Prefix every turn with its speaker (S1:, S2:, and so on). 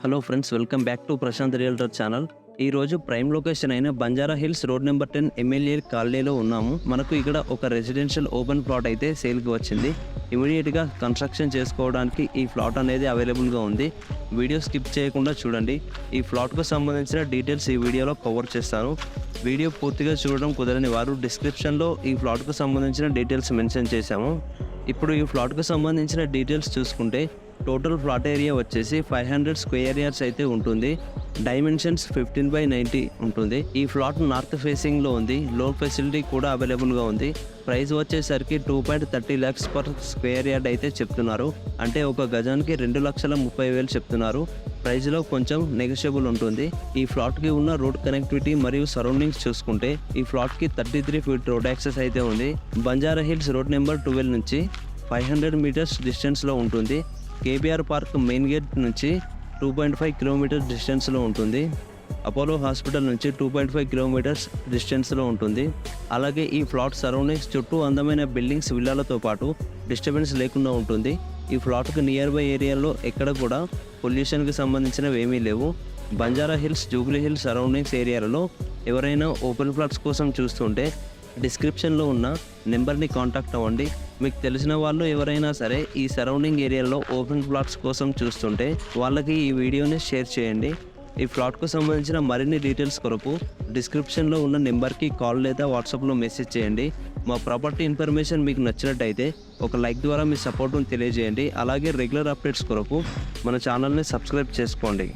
S1: Hello friends, welcome back to Prashant realtor channel. ఈరోజు prime location అయిన Banjara Hills road number 10 MLA కాలనీలో ఉన్నాము. మనకు ఇక్కడ ఒక రెసిడెన్షియల్ ఓపెన్ ప్లాట్ అయితే సేల్కి వచ్చింది. ఇమీడియట్గా కన్స్ట్రక్షన్ చేసుకోవడానికి ఈ ప్లాట్ అనేది అవైలబుల్గా ఉంది. వీడియో స్కిప్ చేయకుండా చూడండి. ఈ ప్లాట్కు సంబంధించిన డీటెయిల్స్ ఈ వీడియోలో కవర్ చేస్తాను. వీడియో పూర్తిగా చూడడం కుదరని వారు డిస్క్రిప్షన్లో ఈ ప్లాట్కు సంబంధించిన డీటెయిల్స్ మెన్షన్ చేశాము. ఇప్పుడు ఈ ప్లాట్కు సంబంధించిన డీటెయిల్స్ చూసుకుంటే టోటల్ ప్లాట్ ఏరియా వచ్చేసి 500 స్క్వేర్ యార్డ్స్ అయితే ఉంటుంది. డైమెన్షన్స్ 15/90 ఉంటుంది. ఈ ప్లాట్ నార్త్ ఫేసింగ్లో ఉంది. లోన్ ఫెసిలిటీ కూడా అవైలబుల్గా ఉంది. ప్రైస్ వచ్చేసరికి 2.30 lakhs పర్ స్క్వేర్ యార్డ్ అయితే చెప్తున్నారు. అంటే ఒక గజానికి 2,30,000 చెప్తున్నారు. ప్రైస్లో కొంచెం నెగోషియబుల్ ఉంటుంది. ఈ ఫ్లాట్కి ఉన్న రోడ్ కనెక్టివిటీ మరియు సరౌండింగ్స్ చూసుకుంటే ఈ ఫ్లాట్కి 33 feet రోడ్ యాక్సెస్ అయితే ఉంది. బంజారా హిల్స్ రోడ్ నెంబర్ 12 నుంచి 500 meters డిస్టెన్స్లో ఉంటుంది. కేబీఆర్ పార్క్ మెయిన్ గేట్ నుంచి 2.5 kilometers డిస్టెన్స్లో ఉంటుంది. అపోలో హాస్పిటల్ నుంచి 2.5 kilometers డిస్టెన్స్లో ఉంటుంది. అలాగే ఈ ఫ్లాట్ సరౌండింగ్స్ చుట్టూ అందమైన బిల్డింగ్స్, విల్లాలతో పాటు డిస్టర్బెన్స్ లేకుండా ఉంటుంది. ఈ ఫ్లాట్కి నియర్ బై ఏరియాలో ఎక్కడ కూడా పొల్యూషన్కి సంబంధించినవి ఏమీ లేవు. బంజారా హిల్స్, జూబ్లీ హిల్స్ సరౌండింగ్స్ ఏరియాలలో ఎవరైనా ఓపెన్ ప్లాట్స్ కోసం చూస్తుంటే డిస్క్రిప్షన్లో ఉన్న నెంబర్ని కాంటాక్ట్ అవ్వండి. మీకు తెలిసిన వాళ్ళు ఎవరైనా సరే ఈ సరౌండింగ్ ఏరియాలో ఓపెన్ ప్లాట్స్ కోసం చూస్తుంటే వాళ్ళకి ఈ వీడియోని షేర్ చేయండి. ఈ ప్లాట్కు సంబంధించిన మరిన్ని డీటెయిల్స్ కొరకు డిస్క్రిప్షన్లో ఉన్న నెంబర్కి కాల్ లేదా వాట్సాప్లో మెసేజ్ చేయండి. మా ప్రాపర్టీ ఇన్ఫర్మేషన్ మీకు నచ్చినట్టయితే ఒక లైక్ ద్వారా మీ సపోర్ట్ను తెలియజేయండి. అలాగే రెగ్యులర్ అప్డేట్స్ కొరకు మన ఛానల్ని సబ్స్క్రైబ్ చేసుకోండి.